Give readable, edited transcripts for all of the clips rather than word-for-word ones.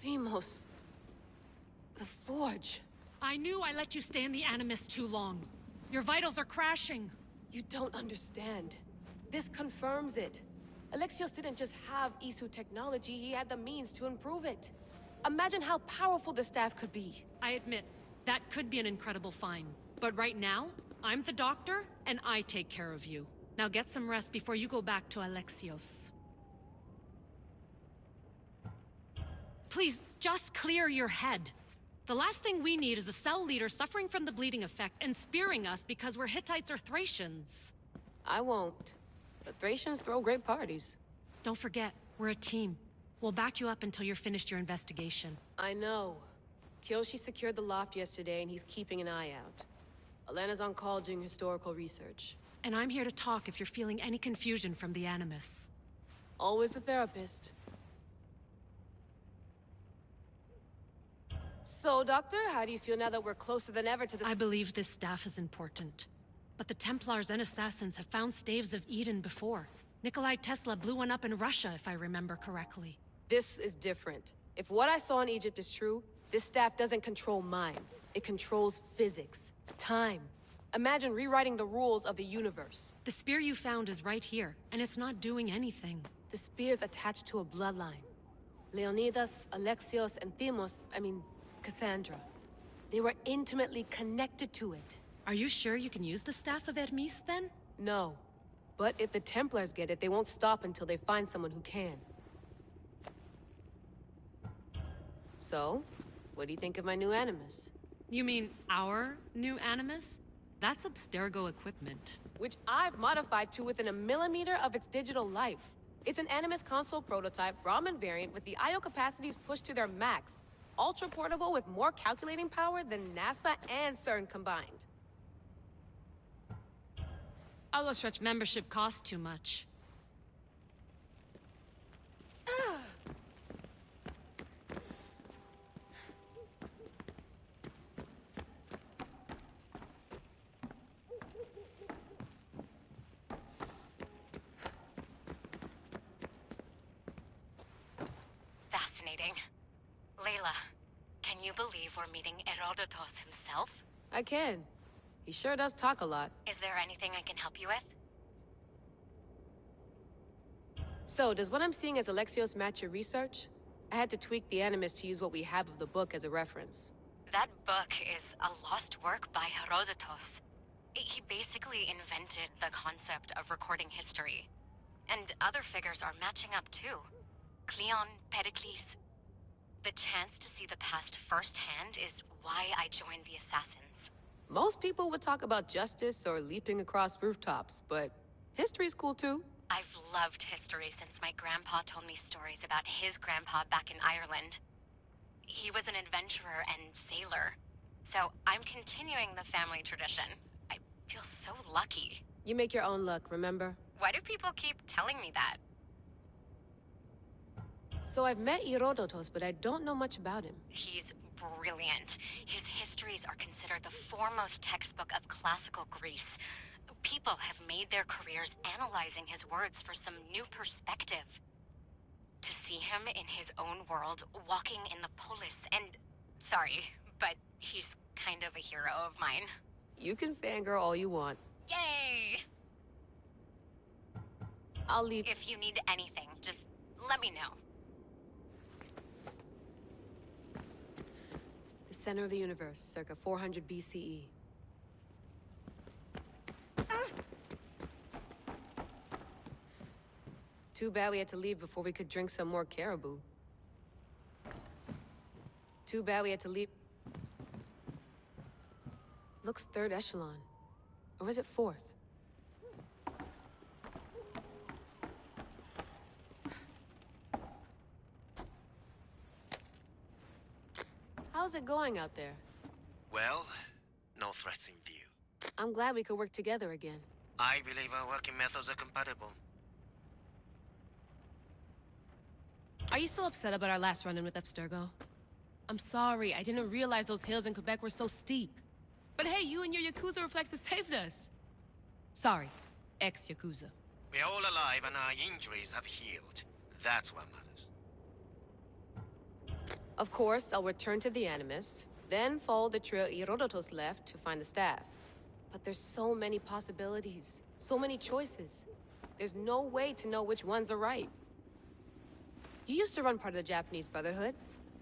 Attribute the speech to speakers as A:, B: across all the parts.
A: Deimos. The Forge.
B: I knew I let you stay in the Animus too long. Your vitals are crashing.
A: You don't understand. This confirms it. Alexios didn't just have Isu technology, he had the means to improve it. Imagine how powerful the staff could be.
B: I admit, that could be an incredible find. But right now, I'm the doctor, and I take care of you. Now get some rest before you go back to Alexios. Please, just clear your head. The last thing we need is a cell leader suffering from the bleeding effect and spearing us because we're Hittites or Thracians.
A: I won't. The Thracians throw great parties.
B: Don't forget, we're a team. We'll back you up until you're finished your investigation.
A: I know. Kyoshi secured the loft yesterday and he's keeping an eye out. Elena's on call doing historical research.
B: And I'm here to talk if you're feeling any confusion from the Animus.
A: Always the therapist. So, Doctor, how do you feel now that we're closer than ever to the—
B: I believe this staff is important. But the Templars and Assassins have found staves of Eden before. Nikolai Tesla blew one up in Russia, if I remember correctly.
A: This is different. If what I saw in Egypt is true, this staff doesn't control minds. It controls physics, time. Imagine rewriting the rules of the universe.
B: The spear you found is right here, and it's not doing anything.
A: The spear's attached to a bloodline. Leonidas, Alexios, and Cassandra. They were intimately connected to it.
B: Are you sure you can use the Staff of Hermes, then?
A: No. But if the Templars get it, they won't stop until they find someone who can. So, what do you think of my new Animus?
B: You mean our new Animus? That's Abstergo equipment.
A: Which I've modified to within a millimeter of its digital life. It's an Animus console prototype, Raman variant, with the I/O capacities pushed to their max. Ultra-portable with more calculating power than NASA and CERN combined.
B: Allostretch membership costs too much.
C: Fascinating. Layla, can you believe we're meeting Herodotos himself?
A: I can. He sure does talk a lot.
C: Is there anything I can help you with?
A: So, does what I'm seeing as Alexios match your research? I had to tweak the Animus to use what we have of the book as a reference.
C: That book is a lost work by Herodotos. He basically invented the concept of recording history. And other figures are matching up too. Cleon, Pericles. The chance to see the past firsthand is why I joined the Assassins.
A: Most people would talk about justice or leaping across rooftops, but history's cool too.
C: I've loved history since my grandpa told me stories about his grandpa back in Ireland. He was an adventurer and sailor. So I'm continuing the family tradition. I feel so lucky.
A: You make your own luck, remember?
C: Why do people keep telling me that?
A: So I've met Herodotos, but I don't know much about him.
C: He's brilliant. His histories are considered the foremost textbook of classical Greece. People have made their careers analyzing his words for some new perspective. To see him in his own world, walking in the polis, and... Sorry, but he's kind of a hero of mine.
A: You can fangirl all you want.
C: Yay!
A: I'll leave.
C: If you need anything, just let me know.
A: The center of the universe, circa 400 BCE. Too bad we had to leave before we could drink some more caribou. Too bad we had to leave... Looks third echelon. Or is it fourth? How's it going out there?
D: Well, no threats in view.
A: I'm glad we could work together again.
D: I believe our working methods are compatible.
A: Are you still upset about our last run-in with Abstergo? I'm sorry, I didn't realize those hills in Quebec were so steep. But hey, you and your Yakuza reflexes saved us. Sorry, ex-Yakuza.
D: We're all alive and our injuries have healed. That's what matters.
A: Of course, I'll return to the Animus, then follow the trail Herodotus left to find the staff. But there's so many possibilities, so many choices. There's no way to know which ones are right. You used to run part of the Japanese Brotherhood.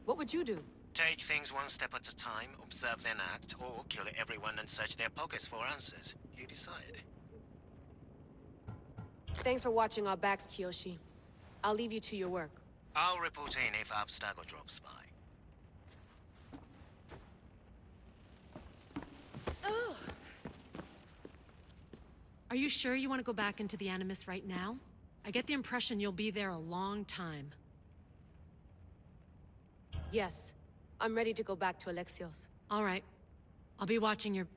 A: What would you do?
D: Take things one step at a time, observe then act, or kill everyone and search their pockets for answers. You decide.
A: Thanks for watching our backs, Kiyoshi. I'll leave you to your work.
D: I'll report in if Abstergo drops by.
B: Are you sure you want to go back into the Animus right now? I get the impression you'll be there a long time.
A: Yes. I'm ready to go back to Alexios.
B: All right. I'll be watching your...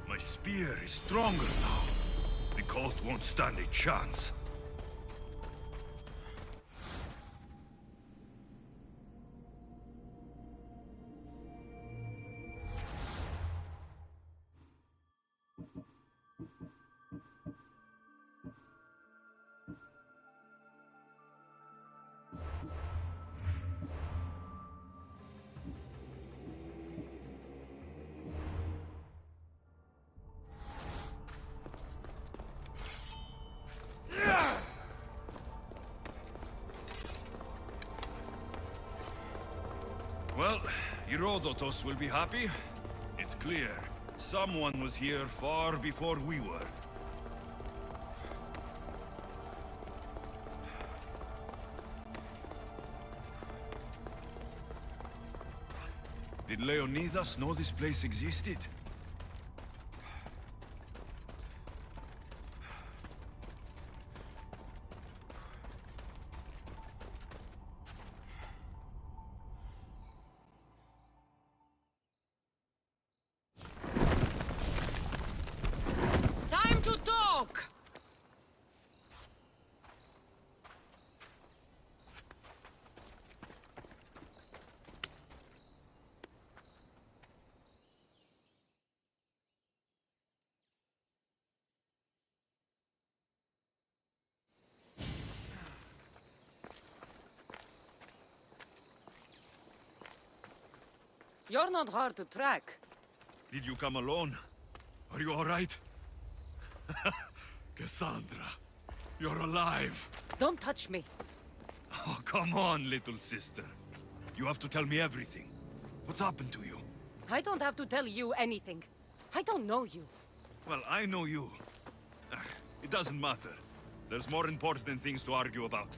E: My spear is stronger now. The cult won't stand a chance. Well, Herodotus will be happy. It's clear. Someone was here far before we were. Did Leonidas know this place existed?
A: Time to talk! You're not hard to track.
E: Did you come alone? Are you all right? Cassandra, you're alive.
A: Don't touch me.
E: Oh, come on, little sister. You have to tell me everything. What's happened to you?
A: I don't have to tell you anything. I don't know you.
E: Well, I know you. It doesn't matter. There's more important things to argue about.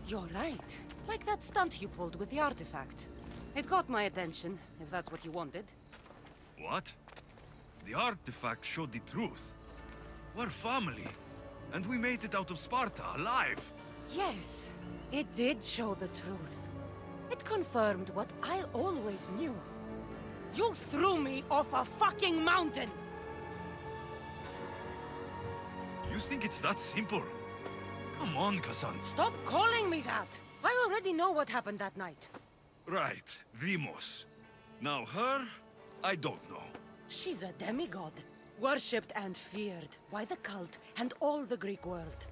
F: You're right. Like that stunt you pulled with the artifact. It got my attention, if that's what you wanted.
E: What? The artifact showed the truth. We're family. And we made it out of Sparta, alive.
F: Yes, it did show the truth. It confirmed what I always knew. You threw me off a fucking mountain!
E: You think it's that simple? Come on, Cassandra.
F: Stop calling me that! I already know what happened that night.
E: Right, Demos. Now her, I don't know.
F: She's a demigod, worshipped and feared by the cult and all the Greek world.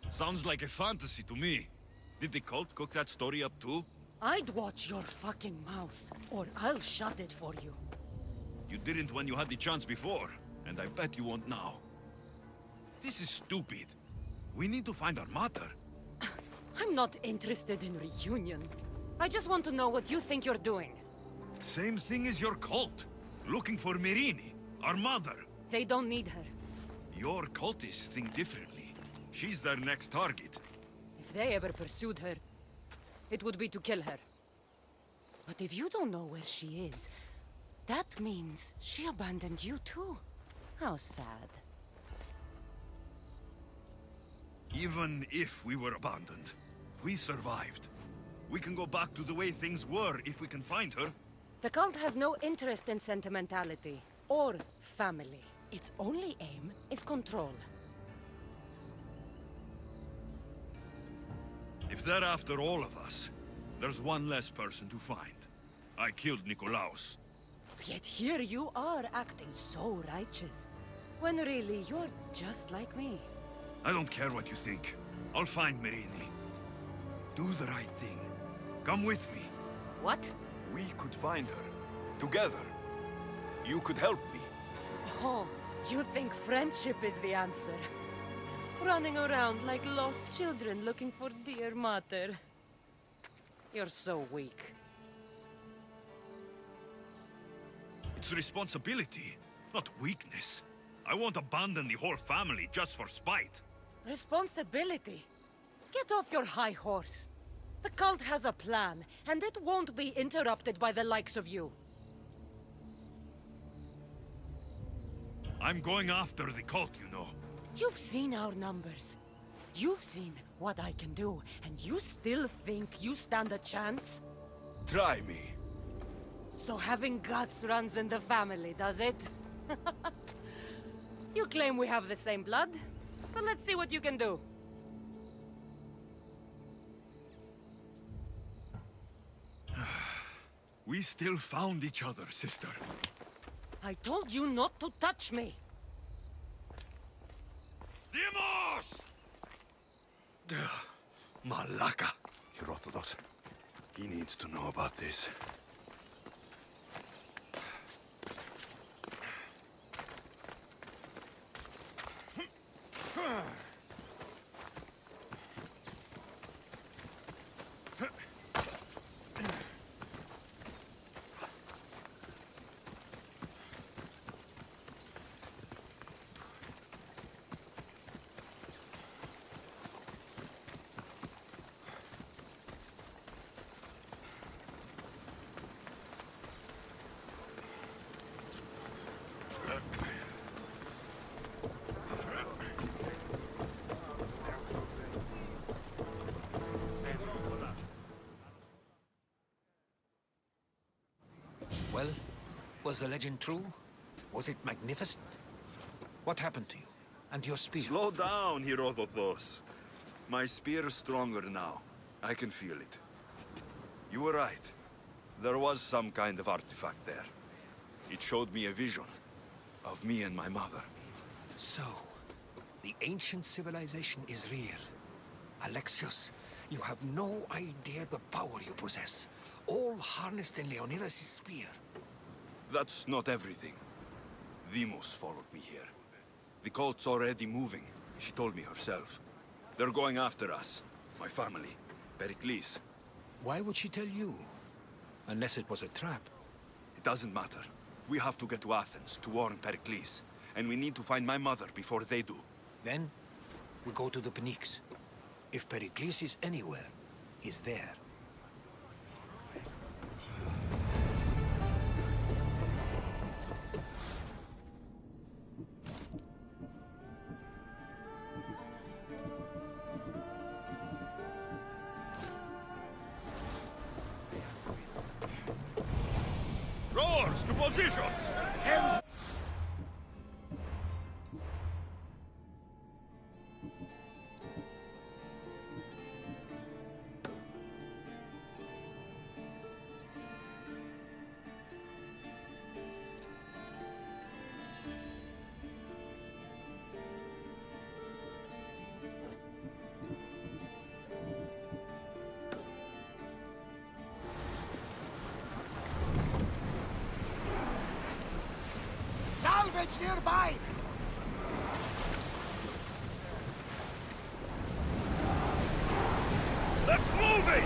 E: Sounds like a fantasy to me. Did the cult cook that story up too?
F: I'd watch your fucking mouth, or I'll shut it for you.
E: You didn't when you had the chance before, and I bet you won't now. This is stupid. We need to find our mother.
F: I'm not interested in reunion. I just want to know what you think you're doing.
E: Same thing as your cult. Looking for Myrrine, our mother.
F: They don't need her.
E: Your cultists think differently. She's their next target.
F: If they ever pursued her, it would be to kill her. But if you don't know where she is, that means she abandoned you too. How sad.
E: Even if we were abandoned, we survived. We can go back to the way things were if we can find her.
F: The cult has no interest in sentimentality or family. Its only aim is control.
E: If they're after all of us, there's one less person to find. I killed Nikolaos.
F: Yet here you are acting so righteous, when really you're just like me.
E: I don't care what you think. I'll find Myrrine. Do the right thing. Come with me.
F: What?
E: We could find her. Together. You could help me.
F: Oh, you think friendship is the answer? Running around like lost children looking for dear mother. You're so weak.
E: It's responsibility, not weakness. I won't abandon the whole family just for spite.
F: Responsibility? Get off your high horse. The cult has a plan, and it won't be interrupted by the likes of you.
E: I'm going after the cult, you know.
F: You've seen our numbers. You've seen what I can do, and you still think you stand a chance?
E: Try me.
F: So having guts runs in the family, does it? You claim we have the same blood, so let's see what you can do.
E: We still found each other, sister.
F: I told you not to touch me!
E: Demos! Malaka. Herodotus. He needs to know about this.
G: Well, was the legend true? Was it magnificent? What happened to you? And your spear?
E: Slow down, Herodotus. My spear's stronger now. I can feel it. You were right. There was some kind of artifact there. It showed me a vision of me and my mother.
G: So, the ancient civilization is real. Alexios, you have no idea the power you possess. All harnessed in Leonidas' spear.
E: That's not everything. Demos followed me here. The cult's already moving. She told me herself. They're going after us. My family. Pericles.
G: Why would she tell you? Unless it was a trap.
E: It doesn't matter. We have to get to Athens to warn Pericles. And we need to find my mother before they do.
G: Then, we go to the Pnyx. If Pericles is anywhere, he's there.
E: Rowers to positions!
H: damage nearby!
E: Let's move it!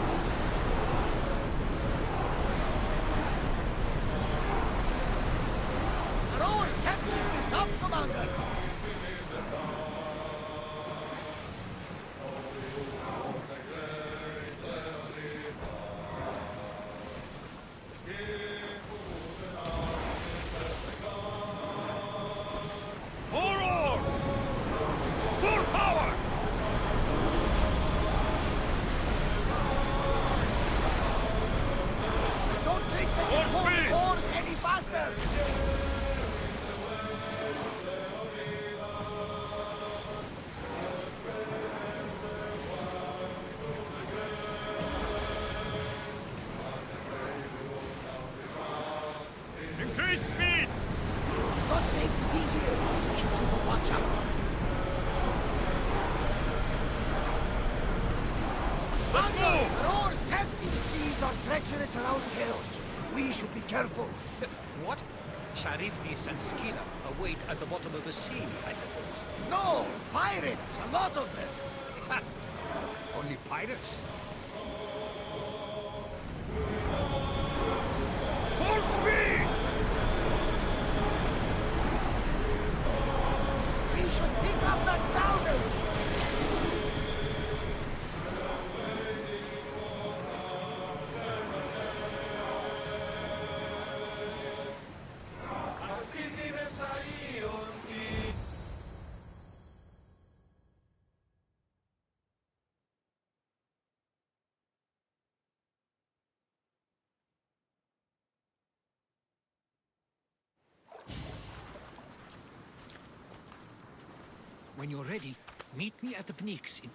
H: The rowers can't keep this up, Commander!
E: More oars! Full power!
H: Don't think they
E: More
H: can pull
E: speed!
H: the oars any faster!
E: Increase speed!
H: It's not safe to be here. We should keep a watch out.
E: Let's move!
H: The rowers can't. These seas are treacherous around Chaos. We should be careful.
G: What? Charybdis and Scylla await at the bottom of the sea, I suppose.
H: No! Pirates! A lot of them!
G: Ha! Only pirates?
E: Full speed!
H: We should pick up that salvage!
G: When you're ready, meet me at the Pnyx in...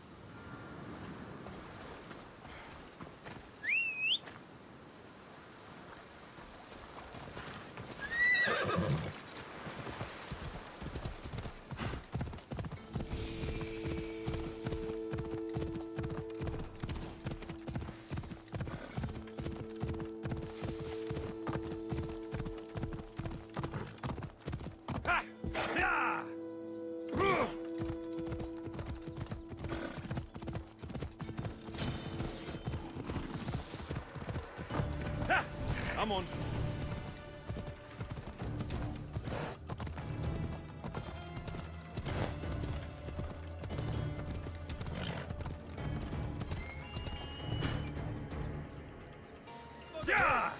E: Ha! Yeah! Ha! I'm on. Yeah!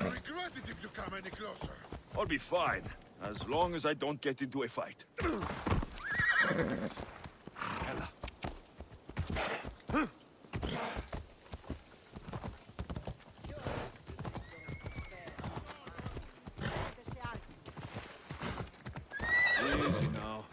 I: Regret it if you come any closer.
E: I'll be fine, as long as I don't get into a fight.
G: Ella.
E: Easy now.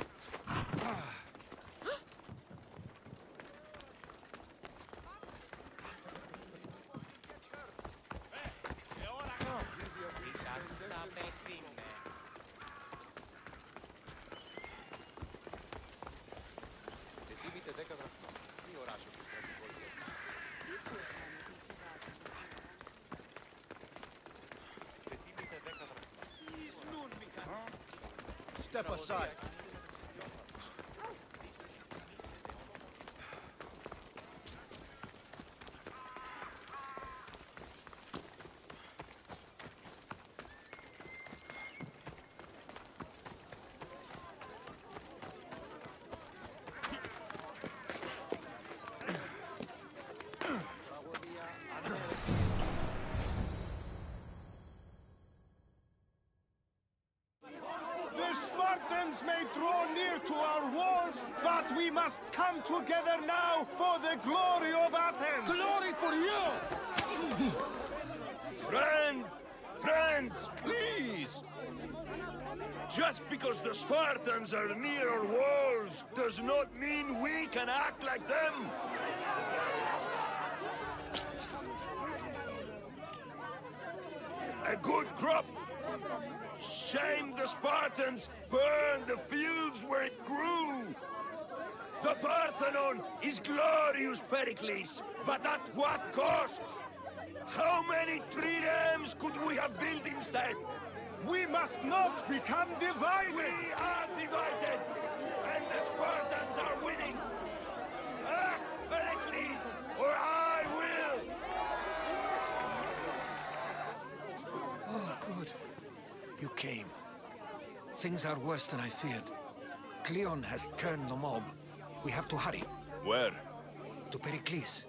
I: Step aside.
H: may draw near to our walls, but we must come together now for the glory of Athens!
G: Glory for you!
E: Friends, please! Just because the Spartans are near our walls does not mean we can act like them! A good crop! Shame the Spartans burned the fields where it grew! The Parthenon is glorious, Pericles, but at what cost? How many triremes could we have built instead?
H: We must not become divided!
E: We are divided, and the Spartans are winning! Act, Pericles, or I will!
G: Oh, good. You came. Things are worse than I feared. Cleon has turned the mob. We have to hurry.
E: Where?
G: To Pericles.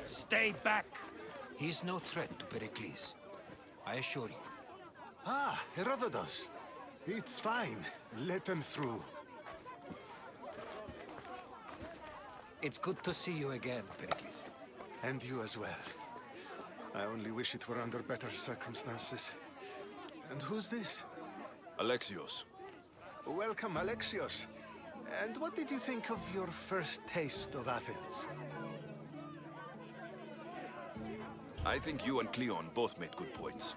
G: Stay back! He's no threat to Pericles. I assure you.
H: Ah, Herodotus. It's fine. Let them through.
G: It's good to see you again, Pericles.
H: And you as well. I only wish it were under better circumstances. And who's this?
E: Alexios.
H: Welcome, Alexios. And what did you think of your first taste of Athens?
E: I think you and Cleon both made good points.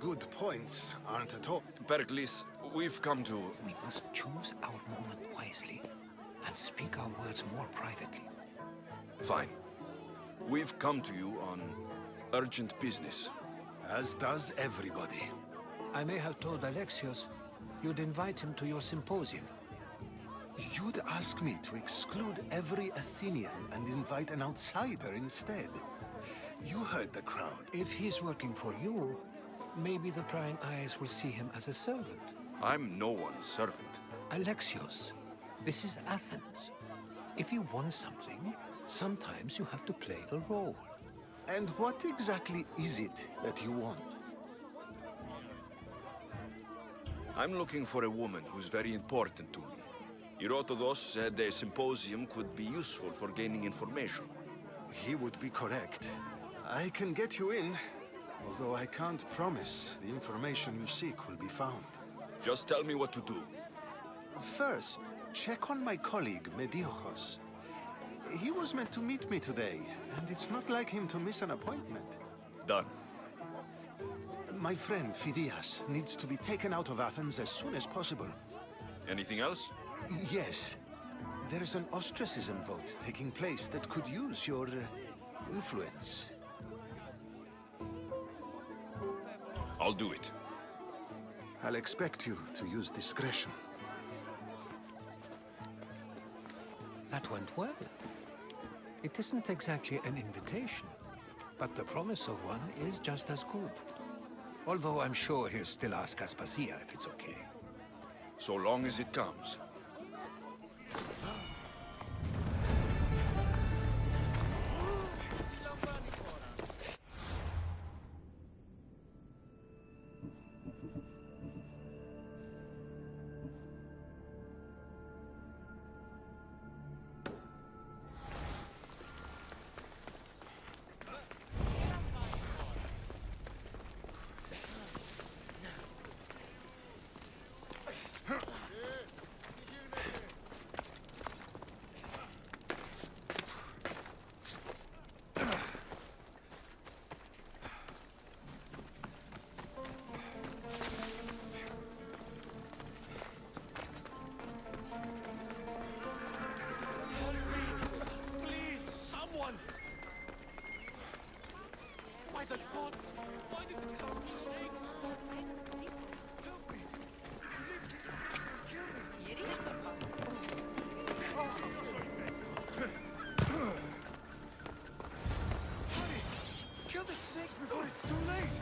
H: Good points aren't at all.
E: Pericles, we've come to...
G: We must choose our moment wisely and speak our words more privately.
E: Fine. We've come to you on urgent business.
H: As does everybody.
G: I may have told Alexios you'd invite him to your symposium.
H: You'd ask me to exclude every Athenian and invite an outsider instead. You heard the crowd.
G: If he's working for you, maybe the prying eyes will see him as a servant.
E: I'm no one's servant.
G: Alexios, this is Athens. If you want something, sometimes you have to play a role.
H: And what exactly is it that you want?
E: I'm looking for a woman who's very important to me. Herodotus said a symposium could be useful for gaining information.
H: He would be correct. I can get you in, although I can't promise the information you seek will be found.
E: Just tell me what to do.
H: First, check on my colleague, Mediochos. He was meant to meet me today, and it's not like him to miss an appointment.
E: Done.
H: My friend, Phidias, needs to be taken out of Athens as soon as possible.
E: Anything else?
H: Yes. There is an ostracism vote taking place that could use your influence.
E: I'll do it.
H: I'll expect you to use discretion.
G: That went well. It isn't exactly an invitation, but the promise of one is just as good. Although I'm sure he'll still ask Aspasia if it's okay.
E: So long as it comes.
H: Kill the snakes before it's too late!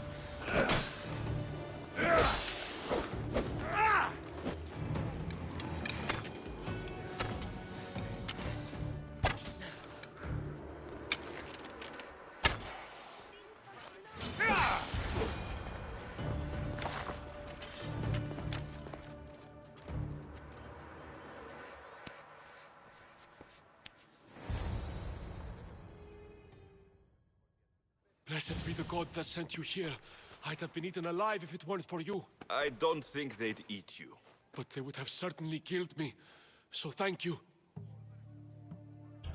J: Blessed be the god that sent you here. I'd have been eaten alive if it weren't for you.
E: I don't think they'd eat you.
J: But they would have certainly killed me. So thank you.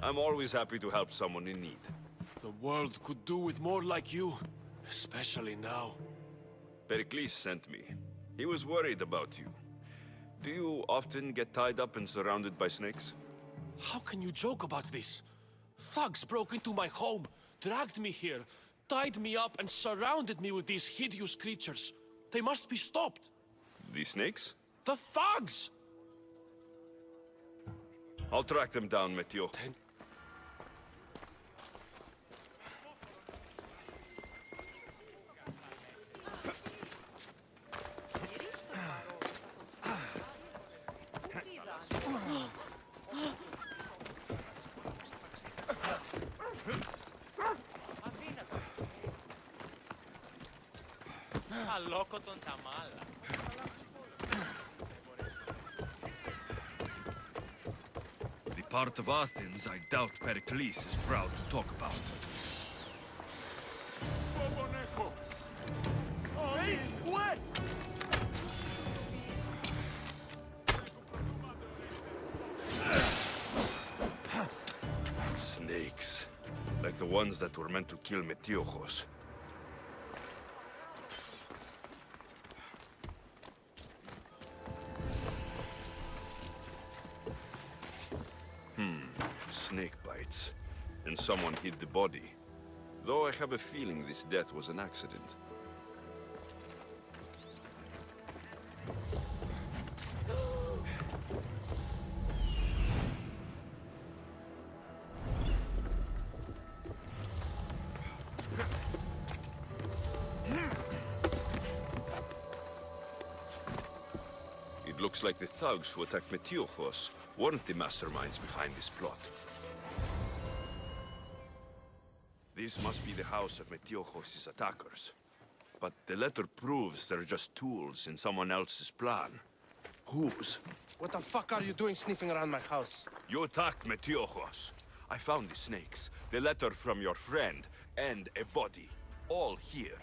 E: I'm always happy to help someone in need.
J: The world could do with more like you. Especially now.
E: Pericles sent me. He was worried about you. Do you often get tied up and surrounded by snakes?
J: How can you joke about this? Thugs broke into my home, dragged me here, tied me up and surrounded me with these hideous creatures. They must be stopped.
E: The snakes?
J: The thugs!
E: I'll track them down, Metio. The part of Athens I doubt Pericles is proud to talk about. Snakes. Like the ones that were meant to kill Metiochos. Snake bites. And someone hid the body. Though I have a feeling this death was an accident. It looks like the thugs who attacked Metiochos weren't the masterminds behind this plot. This must be the house of Metiochos' attackers. But the letter proves they're just tools in someone else's plan. Whose?
I: What the fuck are you doing sniffing around my house?
E: You attacked Metiochos. I found the snakes, the letter from your friend, and a body. All here.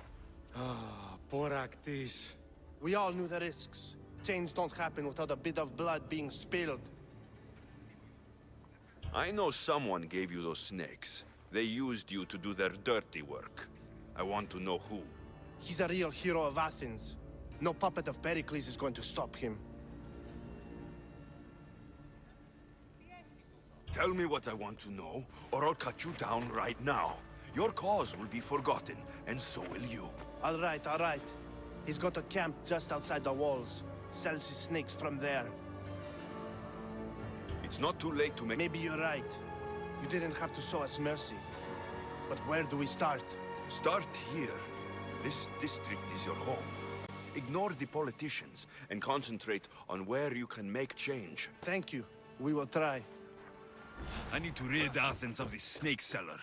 I: Boraktis. We all knew the risks. Change don't happen without a bit of blood being spilled.
E: I know someone gave you those snakes. They used you to do their dirty work. I want to know who.
I: He's a real hero of Athens. No puppet of Pericles is going to stop him.
E: Tell me what I want to know, or I'll cut you down right now. Your cause will be forgotten, and so will you.
I: All right, all right. He's got a camp just outside the walls. Sells his snakes from there.
E: It's not too late to make...
I: Maybe you're right. You didn't have to show us mercy. But where do we start?
E: Start here. This district is your home. Ignore the politicians and concentrate on where you can make change.
I: Thank you. We will try.
E: I need to rid Athens of this snake seller.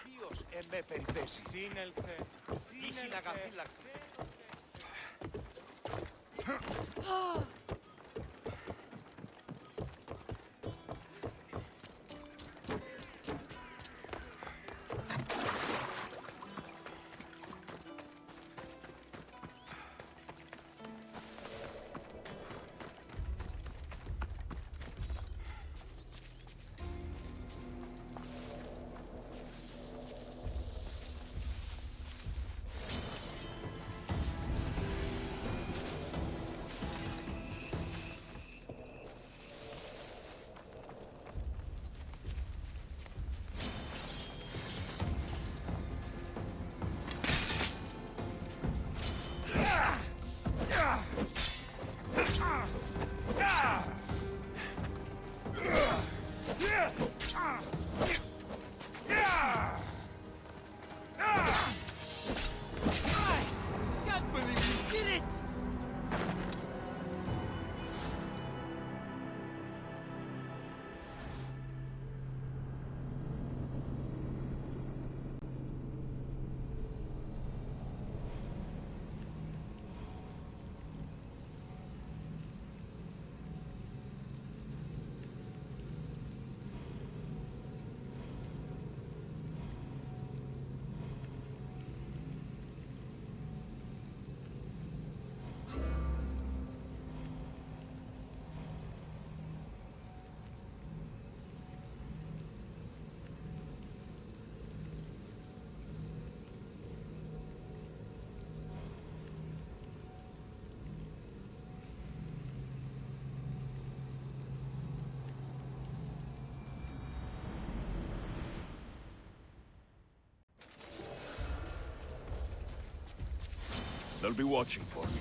E: They'll be watching for me.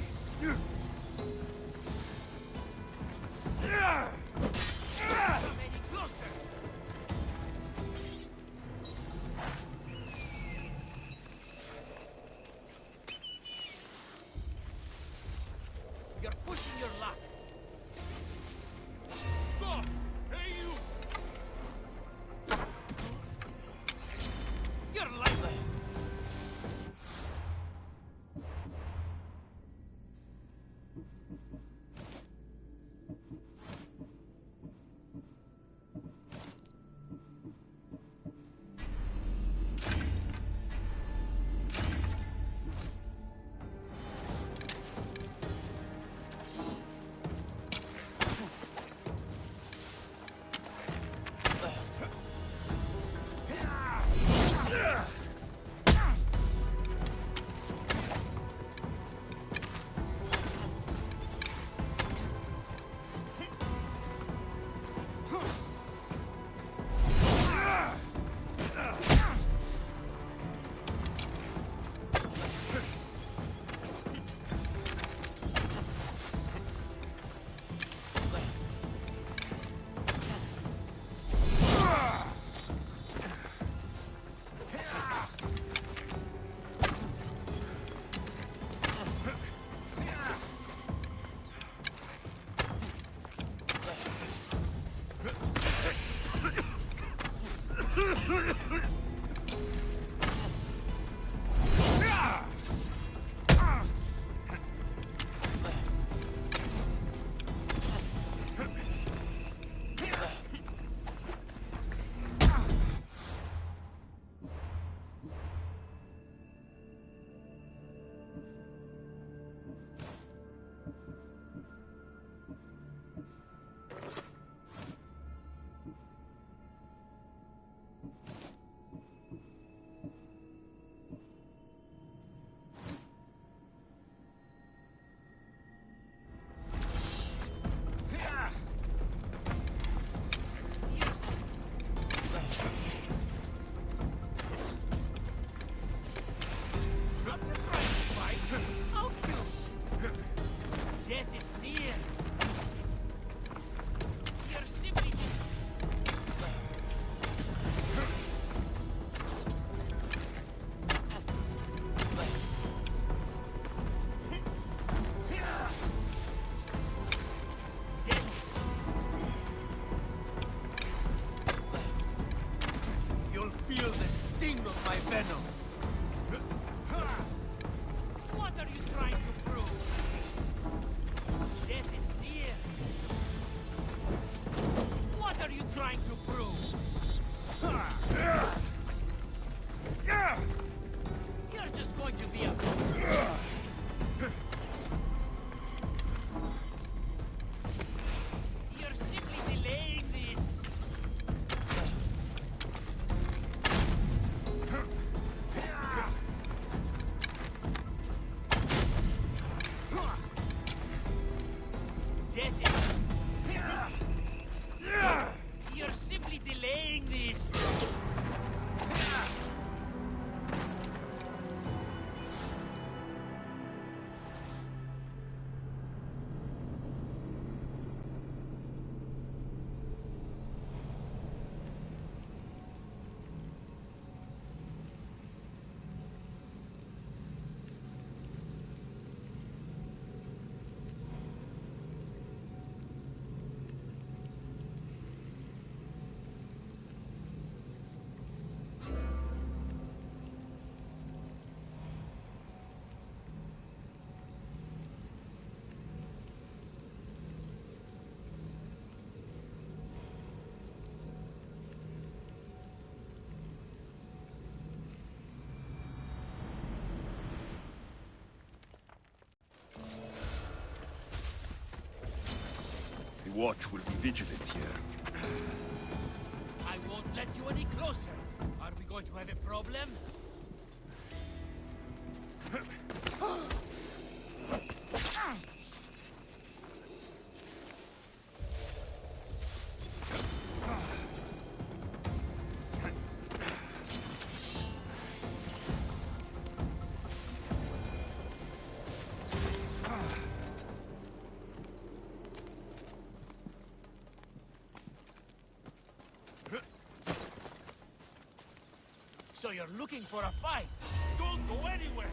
J: You're pushing your luck. Stop! Hey, you! You're like that.
I: Feel the sting of my venom.
J: What are you trying to prove? Death is near. What are you trying to prove? You're just going to be a... You're simply delaying this. You're simply delaying this!
E: The Watch will be vigilant here.
J: I won't let you any closer. Are we going to have a problem? So you're looking for a fight? Don't go anywhere!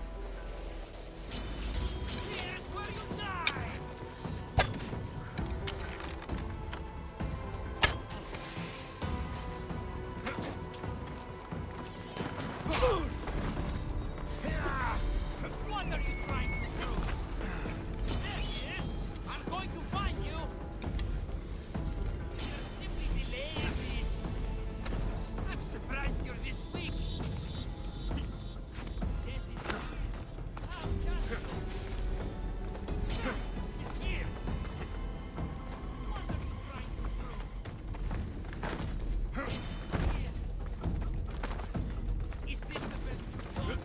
J: Here's where you die! What are you trying to do? There he is! I'm going to find you! You're simply delaying me. I'm surprised you're this weak. Death is here. How can It's here. What are you trying to do? Here. Is this the best you've got?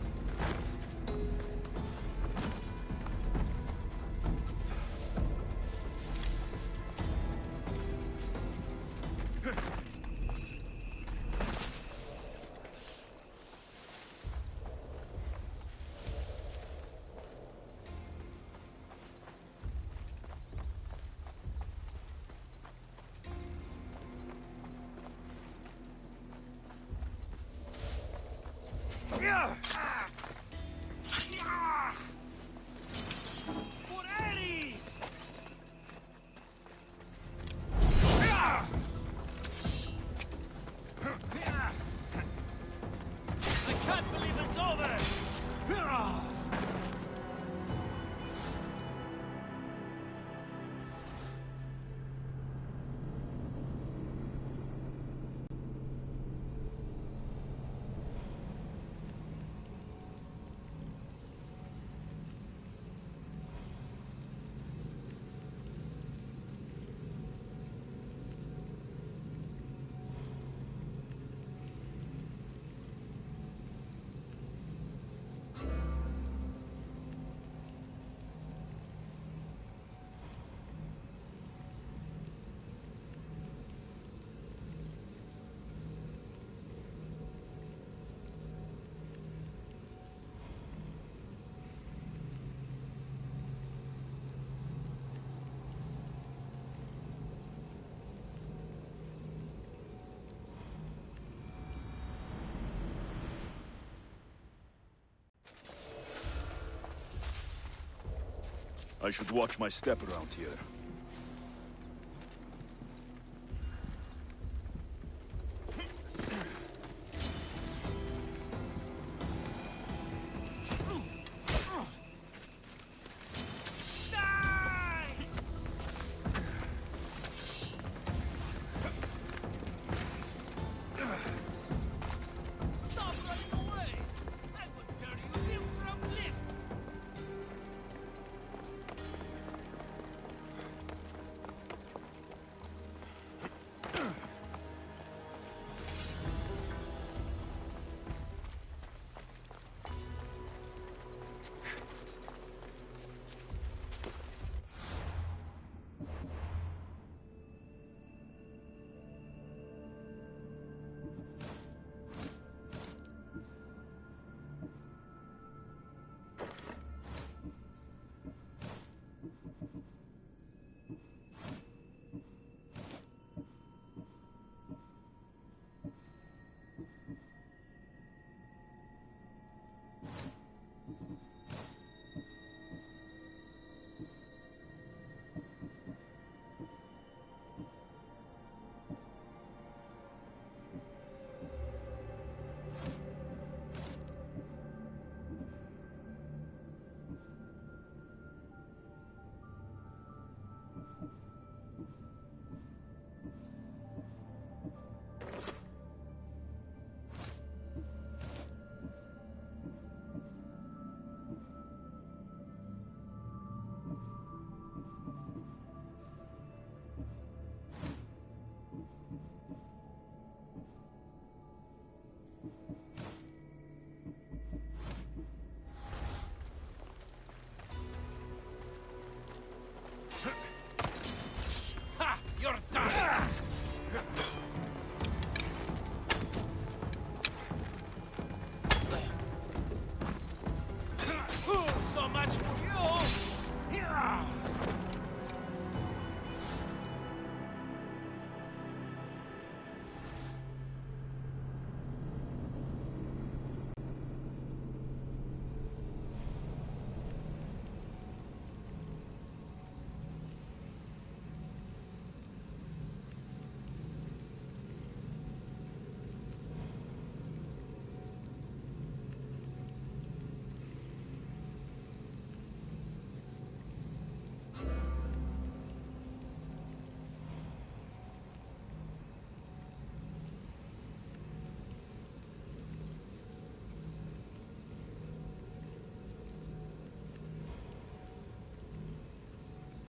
J: For Ares! I can't believe it's over!
E: I should watch my step around here.